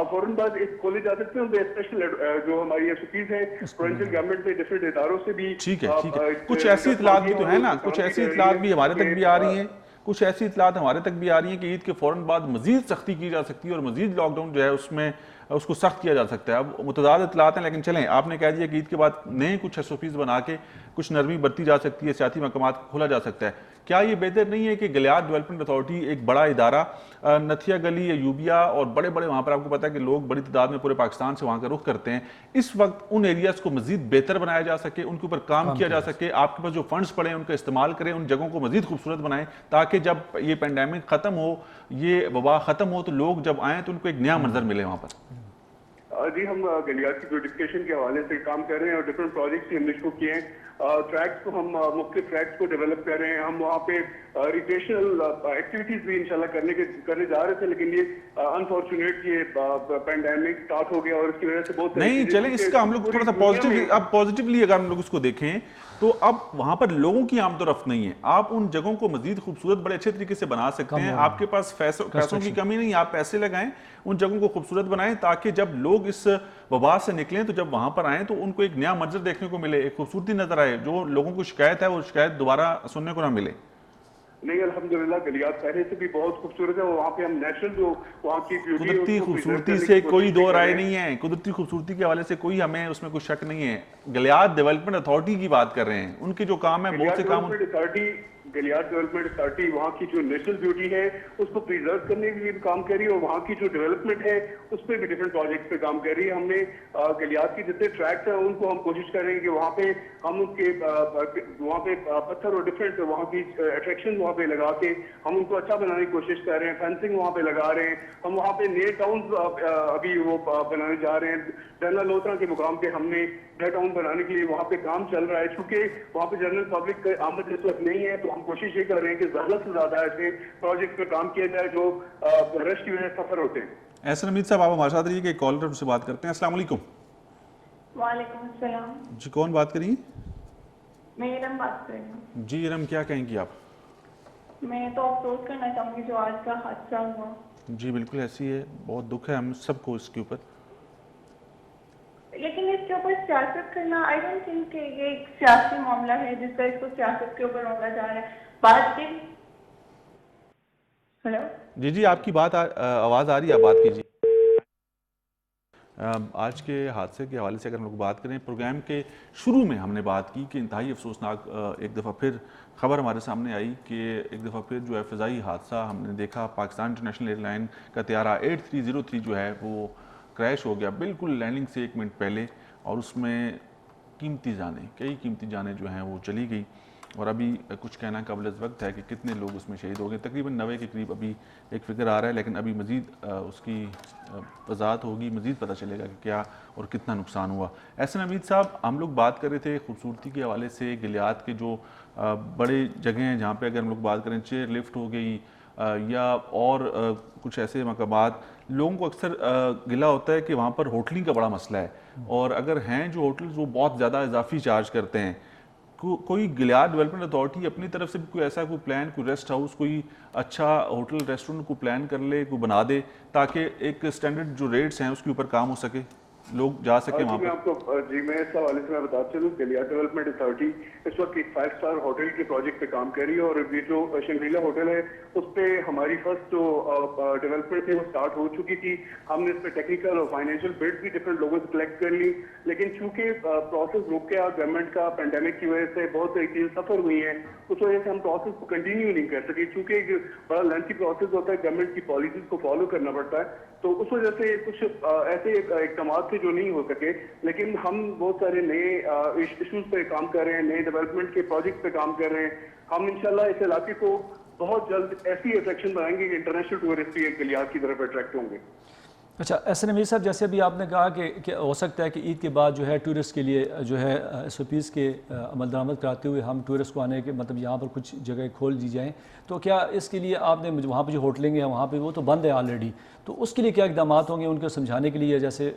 فوراً بعد کھولے جا سکتے ہیں. اسپیشل جو ہماری ایس او پیز ہیں پروونشل گورنمنٹ میں ڈفرینٹ اداروں سے بھی. ٹھیک ہے, ٹھیک ہے. کچھ ایسی اطلاعات بھی تو ہیں نا, کچھ ایسی اطلاعات بھی ہمارے تک بھی آ رہی ہیں, کچھ ایسی اطلاعات ہمارے تک بھی آ رہی ہیں کہ عید کے فوراً بعد مزید سختی کی جا سکتی ہے, اور مزید لاک ڈاؤن جو ہے اس میں اس کو سخت کیا جا سکتا ہے. اب متضاد اطلاعات ہیں, لیکن چلیں, آپ نے کہہ دیا کہ عید کے بعد نئے کچھ ایس او پیز بنا کے کچھ نرمی برتی جا سکتی ہے, سیاسی مقامات کھولا جا سکتا ہے. کیا یہ بہتر نہیں ہے کہ گلیاد ڈیولپمنٹ اتھارٹی ایک بڑا ادارہ, نتھیا گلی یا یوبیا اور بڑے بڑے وہاں پر آپ کو پتا ہے کہ لوگ بڑی تعداد میں پورے پاکستان سے وہاں کا رخ کرتے ہیں, اس وقت ان ایریاز کو مزید بہتر بنایا جا سکے, ان کے اوپر کام کیا جا سکے, آپ کے پاس جو فنڈز پڑے ہیں ان کا استعمال کریں, ان جگہوں کو مزید خوبصورت بنائیں, تاکہ جب یہ پینڈیمک ختم ہو, یہ وبا ختم ہو, تو لوگ جب آئیں تو ان کو ایک نیا منظر ملے وہاں پر؟ جی, ہم گلیات کی بیوٹیفکیشن کے حوالے سے کام کر رہے ہیں, اور ڈفرینٹ پروجیکٹس ہم نے شروع کیے ہیں. ٹریکس کو ہم مختلف ٹریکس کو ڈیولپ کر رہے ہیں. ہم وہاں پہ ریکریشنل ایکٹیویٹیز بھی انشاءاللہ کرنے جا رہے تھے, لیکن یہ انفارچونیٹ یہ پینڈیمک اسٹارٹ ہو گیا اور اس کی وجہ سے بہت نہیں چلیں اس کا ہم لوگ تھوڑا سا پازیٹیولی اگر ہم لوگ اس کو دیکھیں تو اب وہاں پر لوگوں کی آمد و رفت نہیں ہے. آپ ان جگہوں کو مزید خوبصورت بڑے اچھے طریقے سے بنا سکتے ہیں. آپ کے پاس پیسوں کی کمی نہیں, آپ پیسے لگائیں, ان جگہوں کو خوبصورت بنائیں تاکہ جب لوگ اس وبا سے نکلیں تو جب وہاں پر آئیں تو ان کو ایک نیا منظر دیکھنے کو ملے, ایک خوبصورتی نظر آئے, جو لوگوں کو شکایت ہے وہ شکایت دوبارہ سننے کو نہ ملے. نہیں الحمدللہ گلیات پہلے سے بھی بہت خوبصورت ہے, وہاں پہ ہم نیچرل جو وہاں کی بیوٹی ہے قدرتی خوبصورتی سے کوئی دو رائے نہیں ہے, قدرتی خوبصورتی کے حوالے سے کوئی ہمیں اس میں کوئی شک نہیں ہے. گلیات ڈیولپمنٹ اتھارٹی کی بات کر رہے ہیں, ان کے جو کام ہے بہت سے کام. گلیات ڈیولپمنٹ اتھارٹی وہاں کی جو نیچرل بیوٹی ہے اس کو پریزرو کرنے کے لیے بھی کام کر رہی ہے, اور وہاں کی جو ڈیولپمنٹ ہے اس پہ بھی ڈفرینٹ پروجیکٹس پہ کام کر رہی ہے. ہم نے گلیات کی جتنے ٹریکس ہیں ان کو ہم کوشش کر رہے ہیں کہ وہاں پہ ہم ان کے وہاں پہ پتھر اور ڈفرینٹ وہاں کی اٹریکشن وہاں پہ لگا کے ہم ان کو اچھا بنانے کی کوشش کر رہے ہیں. فینسنگ وہاں پہ لگا رہے ہیں. ہم وہاں پہ نئے ٹاؤنز ابھی وہ بنانے جا رہے ہیں. جنرل لوتھرا کے مقام پہ ہم نے نیا ٹاؤن بنانے کے لیے وہاں پہ کام چل رہا ہے. چونکہ وہاں پہ جنرل پبلک آمد اس وقت نہیں ہے تو ہم کوشش یہ کر رہے ہیں کہ زیادہ سے زیادہ ایسے پروجیکٹ پہ کام کیا جائے جو رش کی وجہ سے سفر ہوتے ہیں. احسن حمید صاحب آپ ہمارے ساتھ رہیے کہ ایک کالر سے بات کرتے ہیں. السلام علیکم. وعلیکم السلام. جی کون بات کریے؟ میں ارم بات کر رہی ہوں. جی ارم کیا کہیں گی آپ؟ میں تو افسوس کرنا چاہوں گی جو آج کا حادثہ ہوا. جی بالکل ایسی ہے, بہت دکھ ہے ہم سب کو اس کے اوپر, لیکن اس کے اوپر سیاست کرنا آئی ڈونٹ تھنک کہ یہ ایک سیاسی معاملہ ہے جس کا اس کو سیاست کے اوپر روکا جا رہا ہے. بات کی ہلو جی آپ کی بات آواز آ رہی ہے, آپ بات کیجیے. آج کے حادثے کے حوالے سے اگر ہم لوگ بات کریں, پروگرام کے شروع میں ہم نے بات کی کہ انتہائی افسوسناک ایک دفعہ پھر خبر ہمارے سامنے آئی کہ ایک دفعہ پھر جو ہے فضائی حادثہ ہم نے دیکھا. پاکستان انٹرنیشنل ایئر لائن کا طیارہ 8303 جو ہے وہ کریش ہو گیا بالکل لینڈنگ سے 1 منٹ پہلے, اور اس میں کئی قیمتی جانیں جو ہیں وہ چلی گئی. اور ابھی کچھ کہنا قابل وقت ہے کہ کتنے لوگ اس میں شہید ہو گئے, تقریباً 90 کے قریب ابھی ایک فگر آ رہا ہے, لیکن ابھی مزید اس کی وضاحت ہوگی, مزید پتہ چلے گا کہ کیا اور کتنا نقصان ہوا. احسن حمید صاحب ہم لوگ بات کر رہے تھے خوبصورتی کے حوالے سے گلیات کے جو بڑے جگہیں ہیں جہاں پہ اگر ہم لوگ بات کریں چیئر لفٹ ہو گئی یا اور کچھ ایسے مقامات, لوگوں کو اکثر گلہ ہوتا ہے کہ وہاں پر ہوٹلنگ کا بڑا مسئلہ ہے, اور اگر ہیں جو ہوٹلز وہ بہت زیادہ اضافی چارج کرتے ہیں. کوئی گلیات ڈیولپمنٹ اتھارٹی اپنی طرف سے بھی کوئی ایسا کوئی پلان, کوئی ریسٹ ہاؤس, کوئی اچھا ہوٹل ریسٹورنٹ کو پلان کر لے, کوئی بنا دے تاکہ ایک سٹینڈرڈ جو ریٹس ہیں اس کے اوپر کام ہو سکے, لوگ جا سکیں وہاں پر؟ جی میں اس حوالے سے میں بتاتا چلوں گلیات ڈیولپمنٹ اتھارٹی اس وقت ایک 5 اسٹار ہوٹل کے پروجیکٹ پہ کام کر رہی ہے, اور یہ جو شنگریلا ہوٹل ہے اس پہ ہماری فرسٹ جو ڈیولپمنٹ تھی وہ اسٹارٹ ہو چکی تھی. ہم نے اس پہ ٹیکنیکل اور فائنینشیل بڈ بھی ڈفرینٹ لوگوں سے کلیکٹ کر لی, لیکن چونکہ پروسیس رک گیا گورنمنٹ کا پینڈیمک کی وجہ سے, بہت ساری چیزیں سفر ہوئی ہیں, اس وجہ سے ہم پروسیس کو کنٹینیو نہیں کر سکے. چونکہ ایک بڑا لینتھی پروسیس ہوتا ہے, گورنمنٹ کی پالیسیز کو فالو کرنا پڑتا ہے, تو اس وجہ سے کچھ ایسے اقدامات تھے جو نہیں ہو سکے. لیکن ہم بہت سارے نئے ایشوز پہ کام کر رہے ہیں, نئے ڈیولپمنٹ کے پروجیکٹ پہ کام کر رہے ہیں. ہم انشاءاللہ اس علاقے کو بہت جلد ایسی اٹریکشن بنائیں گے کہ انٹرنیشنل ٹورسٹ بھی گلیات کی طرف اٹریکٹ ہوں گے. اچھا احسن حمید صاحب, جیسے ابھی آپ نے کہا کہ ہو سکتا ہے کہ عید کے بعد جو ہے ٹورسٹ کے لیے جو ہے ایس او پیز کے عمل درآمد کراتے ہوئے ہم ٹورسٹ کو آنے کے مطلب یہاں پر کچھ جگہ کھول دی جائیں, تو کیا اس کے لیے آپ نے وہاں پہ جو ہوٹلنگ ہے وہاں پہ وہ تو بند ہے آلریڈی, تو اس کے لیے کیا اقدامات ہوں گے ان کو سمجھانے کے لیے, جیسے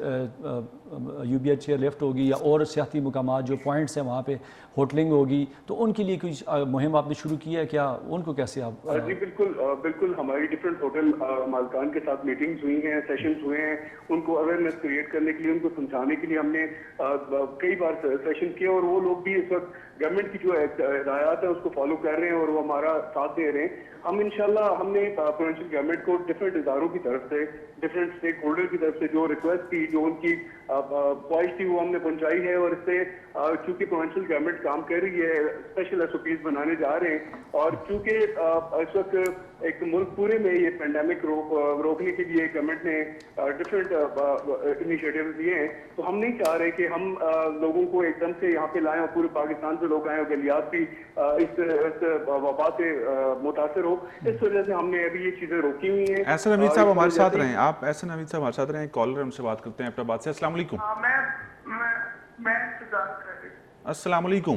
U B H chair lift ہوگی یا اور سیاحتی مقامات جو پوائنٹس ہیں وہاں پہ ہوٹلنگ ہوگی, تو ان کے لیے کچھ مہم آپ نے شروع کی ہے کیا, ان کو کیسے آپ؟ جی بالکل ہماری ڈفرینٹ ہوٹل مالکان کے ساتھ میٹنگز ہوئی ہیں, سیشنز ہوئے ہیں, ان کو اویئرنیس کریٹ کرنے کے لیے, ان کو سمجھانے کے لیے ہم نے کئی بار سیشن کیے, اور وہ لوگ بھی اس وقت گورنمنٹ کی جو ہدایات ہیں اس کو فالو کر رہے ہیں اور وہ ہمارا ساتھ دے رہے ہیں. ہم انشاءاللہ ہم نے پروونشل گورنمنٹ کو ڈفرینٹ اداروں کی طرف سے, ڈفرینٹ اسٹیک ہولڈر کی طرف سے جو ریکویسٹ تھی, جو ان کی خواہش تھی وہ ہم نے پہنچائی ہے, اور اس سے چونکہ پروونشل گورنمنٹ کام کر رہی ہے, اسپیشل ایس او پیز بنانے جا رہے ہیں, اور چونکہ اس وقت ایک ملک پورے میں یہ پینڈیمک روکنے کے لیے گورنمنٹ نے ڈفرینٹ انیشیٹیو لیے ہیں, تو ہم نہیں چاہ رہے کہ ہم لوگوں کو ایک دم سے یہاں پہ لائیں اور پورے پاکستان سے لوگ آئیں اور گلیات بھی اس وبا سے متاثر ہو. اس وجہ سے ہم نے ابھی یہ چیزیں روکی ہوئی ہیں. احسن حمید صاحب ہمارے ساتھ رہیں, آپ احسن حمید صاحب ہمارے ساتھ رہیں, کالر ہم سے بات کرتے ہیں اپنا بات سے. السلام علیکم. میں انتظار کر رہی ہوں. السلام علیکم.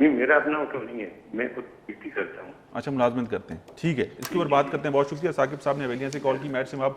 نہیں میرا اپنا ہوٹل نہیں ہے, میں خود ڈیوٹی کرتا ہوں. اچھا ملازمت کرتے ہیں, ٹھیک ہے, اس کے اوپر بات کرتے ہیں. بہت شکریہ ثاقب صاحب نے حویلیاں سے کال کی. میٹ صاحب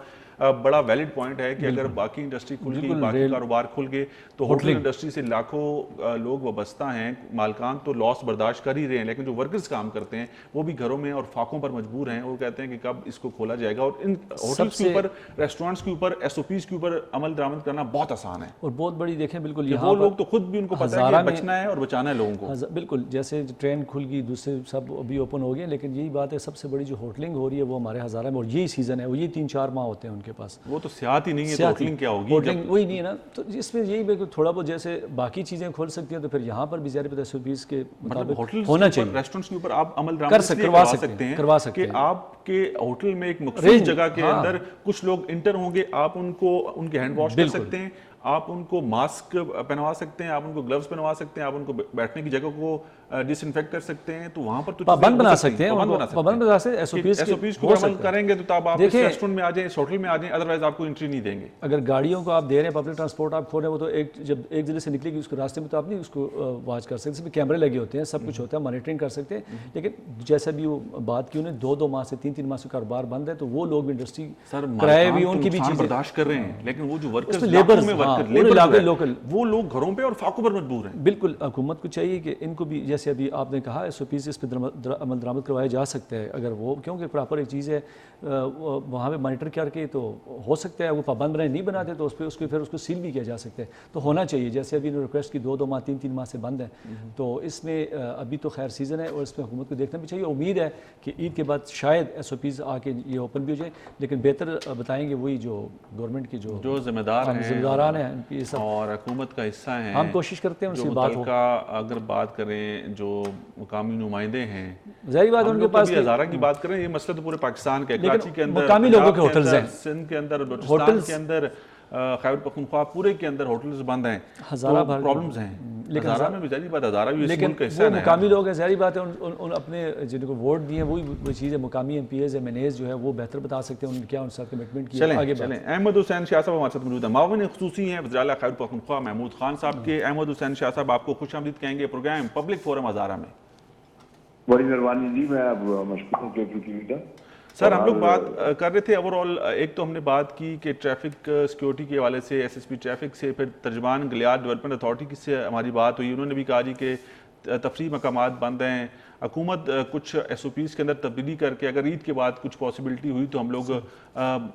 بڑا ویلڈ پوائنٹ ہے کہ اگر باقی انڈسٹری کھل گئی, باقی کاروبار کھل گئے تو ہوٹل انڈسٹری سے لاکھوں لوگ وابستہ ہیں, مالکان تو لاس برداشت کر ہی رہے ہیں, لیکن جو ورکرز کام کرتے ہیں وہ بھی گھروں میں اور فاقوں پر مجبور ہیں. وہ کہتے ہیں کہ کب اس کو کھولا جائے گا. اور ان ہوٹلس کے اوپر, ریسٹورینٹس کے اوپر, ایس او پیز کے اوپر عمل درآمد کرنا بہت آسان ہے, اور بہت بڑی دیکھیں بالکل وہ لوگ تو خود بھی ان کو پتہ ہے کہ بچنا ہے اور بچانا ہے لوگوں کو. بالکل, جیسے ٹرین کھل گئی, دوسرے سب ابھی اوپن ہو گئے, لیکن یہی بات ہے سب سے بڑی جو ہوٹلنگ ہو رہی ہے وہ ہمارے ہزارہ میں, اور یہی سیزن ہے, وہ یہ 3-4 ماہ ہوتے ہیں ان کے پاس. وہ تو سیاحت ہی نہیں ہے, تو ہوٹلنگ کیا ہوگی؟ ہوٹلنگ وہی نہیں ہے نا. تو اس میں یہی کہ تھوڑا بہت جیسے باقی چیزیں کھول سکتی ہیں تو پھر یہاں پر بھی ظاہر ہے 10-20 کے مطابق ہونا چاہیے. ریسٹورنٹس کے اوپر آپ عمل درآمد کروا سکتے ہیں کہ آپ کے ہوٹل میں ایک مخصوص جگہ کے اندر کچھ لوگ انٹر ہوں گے, آپ ان کو ان کے ہینڈ واش کر سکتے ہیں, آپ ان کو ماسک پہنوا سکتے ہیں, آپ ان کو گلوز پہنوا سکتے ہیں, آپ ان کو بیٹھنے کی جگہ کو ڈس انفیکٹ کر سکتے ہیں. تو وہاں پر تو پابند بنا سکتے ہیں, پابند بنا سکتے ہیں. ایس او پیز کو عمل کریں گے تو تب آپ اس ریسٹورنٹ میں آ جائیں, اس ہوٹل میں آ جائیں, ادروائز آپ کو انٹری نہیں دیں گے. اگر گاڑیوں کو آپ دے رہے ہیں, پبلک ٹرانسپورٹ آپ کھول رہے ہیں, وہ تو جب ایک ضلع سے نکلے گی اس کو راستے میں تو آپ نہیں اس کو واچ کر سکتے. اس میں کیمرے لگے ہوتے ہیں, سب کچھ ہوتا ہے, مانیٹرنگ کر سکتے ہیں. لیکن جیسا بھی وہ بات کی انہیں 2-2 ماہ سے 3-3 ماہ سے کاروبار بند ہے, تو وہ لوگ بھی انڈسٹری کرائے بھی ان کی بھی چیزیں برداشت کر رہے ہیں, لیکن وہ جو ورکرز لیبر وہ لوگ گھروں پہ اور فاقوں پر مجبور ہیں. بالکل, حکومت کو چاہیے کہ ان کو بھی, جیسے ابھی آپ نے کہا ایس او پیز اس پہ عمل درآمد کروایا جا سکتا ہے اگر وہ, کیونکہ پراپر ایک چیز ہے وہاں پہ مانیٹر کر کے تو ہو سکتا ہے. وہ پابند بنائے نہیں بناتے تو اس پہ پھر اس کو سیل بھی کیا جا سکتا ہے, تو ہونا چاہیے. جیسے ابھی ریکویسٹ کی 2-2 ماہ 3-3 ماہ سے بند ہے, تو اس میں ابھی تو خیر سیزن ہے اور اس میں حکومت کو دیکھنا بھی چاہیے. امید ہے کہ عید کے بعد شاید ایس او پیز آ کے یہ اوپن بھی ہو جائیں, لیکن بہتر بتائیں گے وہی جو گورنمنٹ کی جو ذمہ داران ہیں یہ سب اور حکومت کا حصہ ہیں. ہم کوشش کرتے ہیں ان سے بات ہو. اگر بات کریں جو مقامی نمائندے ہیں, ظاہری بات ان کے پاس ہزارہ کی بات کریں, یہ مسئلہ تو پورے پاکستان کا ہے. کراچی کے اندر مقامی لوگوں کے ہوٹلز ہیں, سندھ کے اندر, بلوچستان کے اندر, خیبر پختونخوا پورے کے اندر ہوٹلز بند ہیں, ہزارہ پرابلمز ہیں. ہزارہ میں بھی ظاہری بات, ہزارہ بھی اس ملک کا حصہ ہے. لیکن وہ مقامی لوگ ہیں, ظاہری بات ہے ان اپنے جن کو ووٹ دیے وہی چیز ہے. مقامی M P As M N As جو ہے وہ بہتر بتا سکتے ہیں ان کیا ان سے کمٹمنٹ کی. چلیں احمد حسین شاہ صاحب ہمارے ساتھ موجود ہیں, معاون خصوصی ہیں وزیر اعلیٰ خیبر پختونخوا محمود خان صاحب کے. احمد حسین شاہ صاحب آپ کو خوش آمدید کہیں گے پروگرام پبلک فورم ہزارہ میں. بڑی مہربانی جی, میں اب مشکور ہوں کہ ٹی وی کا. سر ہم لوگ بات کر رہے تھے اوور آل, ایک تو ہم نے بات کی کہ ٹریفک سیکیورٹی کے حوالے سے ایس ایس پی ٹریفک سے, پھر ترجمان گلیاد ڈیولپمنٹ اتھارٹی سے ہماری بات ہوئی. انہوں نے بھی کہا جی کہ تفریح مقامات بند ہیں, حکومت کچھ ایس او پیز کے اندر تبدیلی کر کے اگر عید کے بعد کچھ پاسبلٹی ہوئی تو ہم لوگ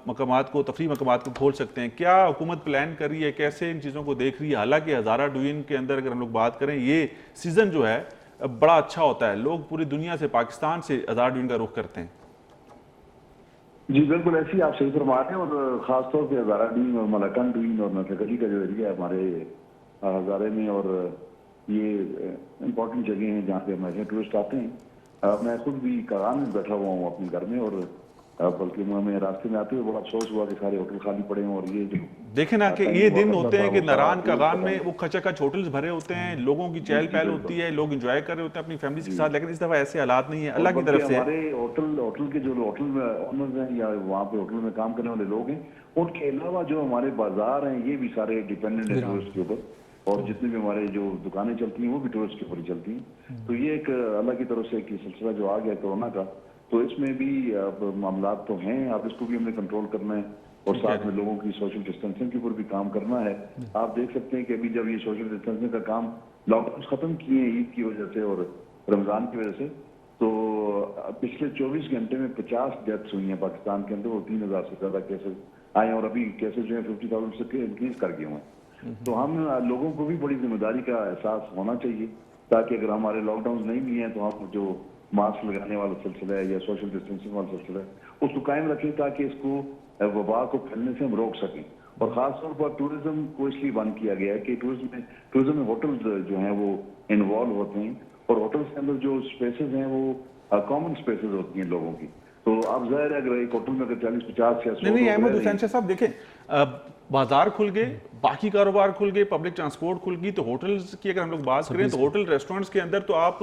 مقامات کو, تفریح مقامات کو کھول سکتے ہیں. کیا حکومت پلان کر رہی ہے, کیسے ان چیزوں کو دیکھ رہی ہے؟ حالانکہ ہزارہ ڈوین کے اندر اگر ہم لوگ بات کریں, یہ سیزن جو ہے بڑا اچھا ہوتا ہے, لوگ پوری دنیا سے, پاکستان سے ہزارہ ڈوین کا رخ کرتے ہیں. جی بالکل ایسی آپ صحیح فرما رہے ہیں, اور خاص طور پہ ہزارہ ڈوین اور ملکان ڈوین اور نسگلی کا جو ایریا ہے ہمارے ہزارے میں, اور یہ امپورٹنٹ جگہ ہیں جہاں پہ ہمارے ٹورسٹ آتے ہیں. میں خود بھی کاغان میں بیٹھا ہوا ہوں اپنے گھر میں, اور بلکہ میں راستے میں آتے ہوئے بڑا افسوس ہوا کہ سارے ہوٹل خالی پڑے ہیں. اور یہ جو دیکھیں نا کہ یہ دن ہوتے ہیں کہ ناران کاغان میں وہ کھچا کھچ ہوٹلز بھرے ہوتے ہیں, لوگوں کی چہل پہل ہوتی ہے, لوگ انجوائے کر رہے ہوتے ہیں اپنی فیملیز کے ساتھ, لیکن اس دفعہ ایسے حالات نہیں ہیں اللہ کی طرف سے. ہمارے ہوٹل کے جو ہوٹل میں اونرز ہیں یا وہاں پہ ہوٹل میں کام کرنے والے لوگ ہیں, ان کے علاوہ جو ہمارے بازار ہیں یہ بھی سارے ڈیپینڈنٹ ہیں ٹورسٹ کے اوپر, اور جتنے بھی ہمارے جو دکانیں چلتی ہیں وہ بھی ٹورسٹ کے اوپر ہی چلتی ہیں. تو یہ ایک اللہ کی طرف سے ایک سلسلہ جو آ گیا کورونا کا, تو اس میں بھی معاملات تو ہیں, اب اس کو بھی ہم نے کنٹرول کرنا ہے, اور ساتھ میں لوگوں کی سوشل ڈسٹینسنگ کے اوپر بھی کام کرنا ہے. آپ دیکھ سکتے ہیں کہ ابھی جب یہ سوشل ڈسٹینسنگ کا کام لاک ڈاؤن ختم کیے ہیں عید کی وجہ سے اور رمضان کی وجہ سے, تو پچھلے 24 گھنٹے میں 50 ڈیتھس ہوئی ہیں پاکستان کے اندر, اور 3000 سے زیادہ کیسز آئے ہیں, اور ابھی کیسز جو ہیں 50,000 سے انکریز کر گئے ہیں. تو ہم لوگوں کو بھی بڑی ذمہ داری کا احساس ہونا چاہیے, تاکہ اگر ہمارے لاک ڈاؤن نہیں بھی ہیں تو ہم جو ماسک لگانے والا سلسلہ ہے یا سوشل ڈسٹینسنگ والا سلسلہ ہے اس کو قائم رکھیں, تاکہ اس کو وبا کو پھیلنے سے ہم روک سکیں. اور خاص طور پر ٹورزم کو اس لیے بند کیا گیا ہے کہ ٹورزم میں ہوٹلز جو ہیں وہ انوالو ہوتے ہیں, اور ہوٹلز کے اندر جو اسپیسز ہیں وہ کامن اسپیسز ہوتی ہیں لوگوں کی. تو اب ظاہر ہے اگر ایک ہوٹل میں اگر 40-50 یا 100 نہیں احمد حسین شاہ صاحب دیکھیں, بازار کھل گئے, باقی کاروبار کھل گئے, پبلک ٹرانسپورٹ کھل گئی, تو ہوٹلز کی اگر ہم لوگ بات کریں تو ہوٹل ریسٹورنٹس کے اندر تو آپ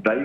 2.5